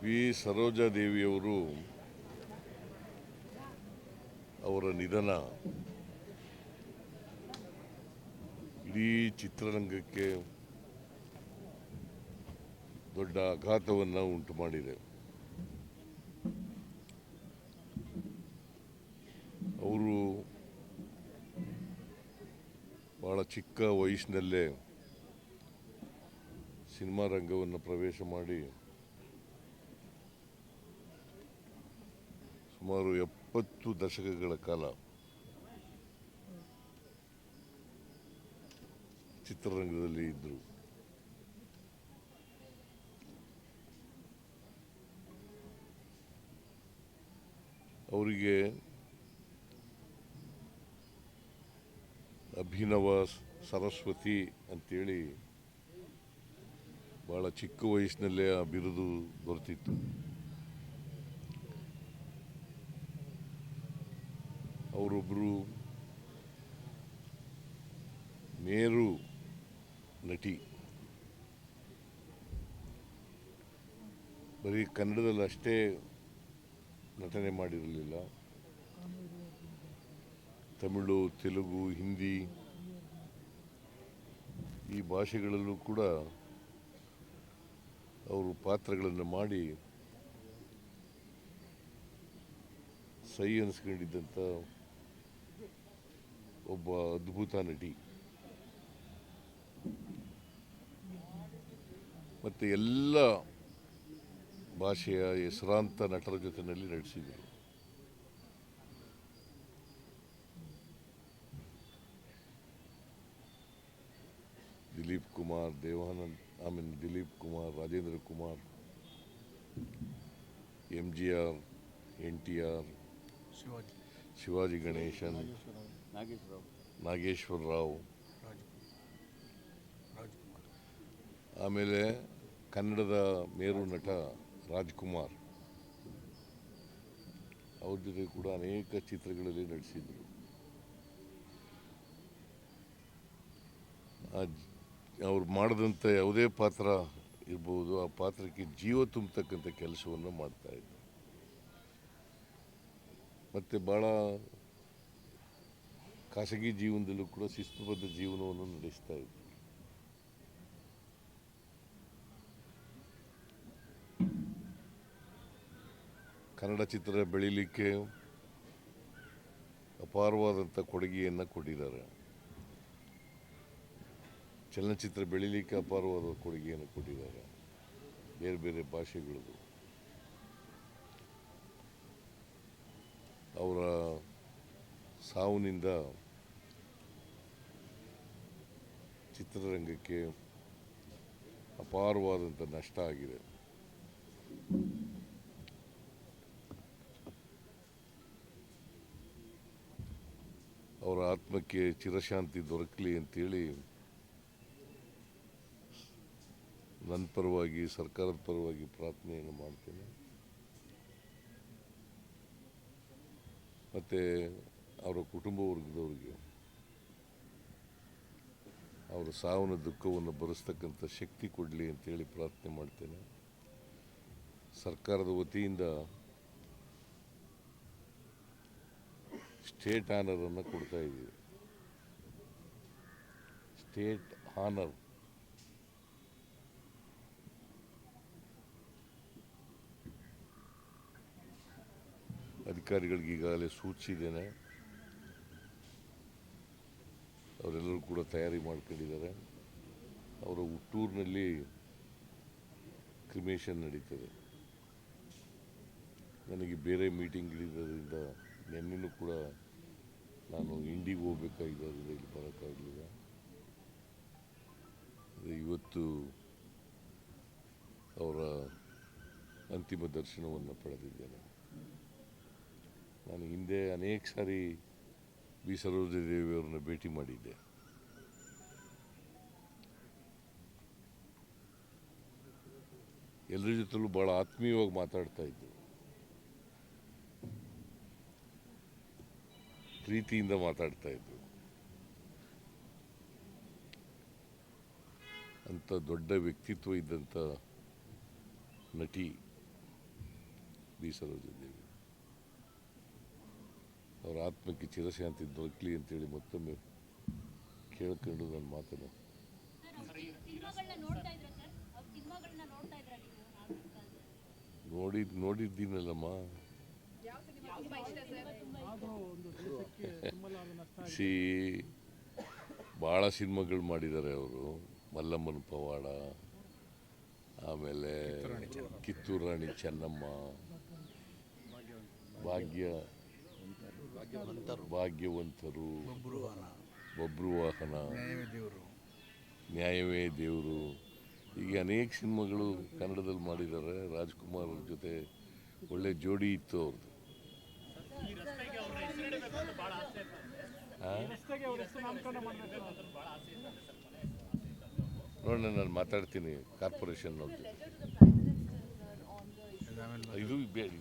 V ಸರೋಜಾದೇವಿಯವರು ಅವರ ನಿಧನ ಇಡೀ ಚಿತ್ರರಂಗಕ್ಕೆ ದೊಡ್ಡ ಆಘಾತವನ್ನು ಉಂಟು ಮಾಡಿದೆ. ಅವರು ಬಹಳ ಚಿಕ್ಕ ವಯಸ್ಸಿನಲ್ಲೇ ಸಿನಿಮಾ ರಂಗವನ್ನು ಪ್ರವೇಶ ಮಾಡಿ ಸುಮಾರು 70 ದಶಕಗಳ ಕಾಲ ಚಿತ್ರರಂಗದಲ್ಲಿ ಇದ್ದರು. ಅವರಿಗೆ ಅಭಿನವ ಸರಸ್ವತಿ ಅಂತೇಳಿ ಬಹಳ ಚಿಕ್ಕ ವಯಸ್ಸಿನಲ್ಲೇ ಆ ಬಿರುದು ದೊರೆತಿತ್ತು. ಅವರೊಬ್ಬರು ಮೇರು ನಟಿ. ಬರೀ ಕನ್ನಡದಲ್ಲಿ ಅಷ್ಟೇ ನಟನೆ ಮಾಡಿರಲಿಲ್ಲ, ತಮಿಳು, ತೆಲುಗು, ಹಿಂದಿ ಈ ಭಾಷೆಗಳಲ್ಲೂ ಕೂಡ ಅವರು ಪಾತ್ರಗಳನ್ನು ಮಾಡಿ ಸೈ ಅನಿಸ್ಕೊಂಡಿದ್ದಂಥ ಒಬ್ಬ ಅದ್ಭುತ ನಟಿ. ಮತ್ತು ಎಲ್ಲ ಭಾಷೆಯ ಹೆಸರಾಂತ ನಟರ ಜೊತೆಯಲ್ಲಿ ನಟಿಸಿದರು. ದಿಲೀಪ್ ಕುಮಾರ್, ದಿಲೀಪ್ ಕುಮಾರ್, ರಾಜೇಂದ್ರ ಕುಮಾರ್, MGR, NTR, ಶಿವಾಜಿ ಗಣೇಶನ್, ನಾಗೇಶ್ವರ ರಾವ್, ಆಮೇಲೆ ಕನ್ನಡದ ಮೇರು ನಟ ರಾಜ್ಕುಮಾರ್, ಅವ್ರ ಜೊತೆ ಕೂಡ ಅನೇಕ ಚಿತ್ರಗಳಲ್ಲಿ ನಟಿಸಿದರು. ಅವ್ರು ಮಾಡಿದಂಥ ಯಾವುದೇ ಪಾತ್ರ ಇರ್ಬೋದು, ಆ ಪಾತ್ರಕ್ಕೆ ಜೀವ ತುಂಬತಕ್ಕಂಥ ಕೆಲಸವನ್ನು ಮಾಡ್ತಾಯಿದ್ರು. ಮತ್ತು ಭಾಳ ಖಾಸಗಿ ಜೀವನದಲ್ಲೂ ಕೂಡ ಶಿಸ್ತುಬದ್ಧ ಜೀವನವನ್ನು ನಡೆಸ್ತಾ ಇದ್ರು. ಕನ್ನಡ ಚಿತ್ರ ಬೆಳೀಲಿಕ್ಕೆ ಅಪಾರವಾದಂಥ ಕೊಡುಗೆಯನ್ನು ಕೊಟ್ಟಿದ್ದಾರೆ. ಚಲನಚಿತ್ರ ಬೆಳೀಲಿಕ್ಕೆ ಅಪಾರವಾದ ಕೊಡುಗೆಯನ್ನು ಕೊಟ್ಟಿದ್ದಾರೆ. ಬೇರೆ ಬೇರೆ ಭಾಷೆಗಳದು. ಅವರ ಸಾವಿನಿಂದ ಚಿತ್ರರಂಗಕ್ಕೆ ಅಪಾರವಾದಂಥ ನಷ್ಟ ಆಗಿದೆ. ಅವರ ಆತ್ಮಕ್ಕೆ ಚಿರಶಾಂತಿ ದೊರಕಲಿ ಅಂತೇಳಿ ನನ್ನ ಪರವಾಗಿ, ಸರ್ಕಾರದ ಪರವಾಗಿ ಪ್ರಾರ್ಥನೆಯನ್ನು ಮಾಡ್ತೇನೆ. ಮತ್ತು ಅವರ ಕುಟುಂಬ ವರ್ಗದವರಿಗೆ ಅವರ ಸಾವಿನ ದುಃಖವನ್ನು ಭರಿಸ್ತಕ್ಕಂಥ ಶಕ್ತಿ ಕೊಡಲಿ ಅಂತೇಳಿ ಪ್ರಾರ್ಥನೆ ಮಾಡ್ತೇನೆ. ಸರ್ಕಾರದ ವತಿಯಿಂದ ಸ್ಟೇಟ್ ಆನರನ್ನು ಕೊಡ್ತಾ ಇದ್ದೀವಿ. ಸ್ಟೇಟ್ ಆನರ್ ಅಧಿಕಾರಿಗಳಿಗೆ ಈಗಾಗಲೇ ಸೂಚಿಸಿದ್ದೇನೆ. ಅವರೆಲ್ಲರೂ ಕೂಡ ತಯಾರಿ ಮಾಡ್ಕೊಂಡಿದ್ದಾರೆ. ಅವರ ಹುಟ್ಟೂರಿನಲ್ಲಿ ಕ್ರಿಮೇಷನ್ ನಡೀತದೆ. ನನಗೆ ಬೇರೆ ಮೀಟಿಂಗ್ಗಳಿರೋದ್ರಿಂದ ನಿನ್ನೆನೂ ಕೂಡ ನಾನು ಇಂಡಿಗೆ ಹೋಗಬೇಕಾಗಿದ್ದರಿಂದ ಇಲ್ಲಿ ಬರೋಕ್ಕಾಗಲಿಲ್ಲ. ಇವತ್ತು ಅವರ ಅಂತಿಮ ದರ್ಶನವನ್ನು ಪಡೆದಿದ್ದೇನೆ. ನಾನು ಹಿಂದೆ ಅನೇಕ ಸಾರಿ ವಿ ಸರೋಜಾದೇವಿಯವರನ್ನ ಭೇಟಿ ಮಾಡಿದ್ದೆ. ಎಲ್ಲರ ಜೊತೆಲೂ ಭಾಳ ಆತ್ಮೀಯವಾಗಿ ಮಾತಾಡ್ತಾ ಇದ್ದರು, ಪ್ರೀತಿಯಿಂದ ಮಾತಾಡ್ತಾ ಇದ್ದರು. ಅಂಥ ದೊಡ್ಡ ವ್ಯಕ್ತಿತ್ವ ಇದ್ದಂಥ ನಟಿ ಬಿ ಸರೋಜಾದೇವಿ. ಅವರ ಆತ್ಮಕ್ಕೆ ಚಿರಶಾಂತಿ ದೊರಕಲಿ ಅಂತೇಳಿ ಮತ್ತೊಮ್ಮೆ ಕೇಳ್ಕೊಂಡು ನನ್ನ ಮಾತನ್ನು ನೋಡಿದ್ದೀನಲ್ಲಮ್ಮ. ಸಿ ಭಾಳ ಸಿನಿಮಾಗಳು ಮಾಡಿದ್ದಾರೆ ಅವರು. ಮಲ್ಲಮ್ಮನ ಪವಾಡ, ಆಮೇಲೆ ಕಿತ್ತೂರು ರಾಣಿ ಚೆನ್ನಮ್ಮ, ಭಾಗ್ಯವಂತರು, ಬಬ್ರುವಾಹನ, ನ್ಯಾಯವೇ ದೇವರು, ಹೀಗೆ ಅನೇಕ ಸಿನಿಮಾಗಳು ಕನ್ನಡದಲ್ಲಿ ಮಾಡಿದ್ದಾರೆ. ರಾಜ್ಕುಮಾರ್ ಅವ್ರ ಜೊತೆ ಒಳ್ಳೆ ಜೋಡಿ ಇತ್ತು ಅವ್ರದ್ದು. ನೋಡೋಣ, ನಾನು ಮಾತಾಡ್ತೀನಿ ಕಾರ್ಪೊರೇಷನ್ ಅವ್ರ ಜೊತೆ. ಇದು ಬೇಡ.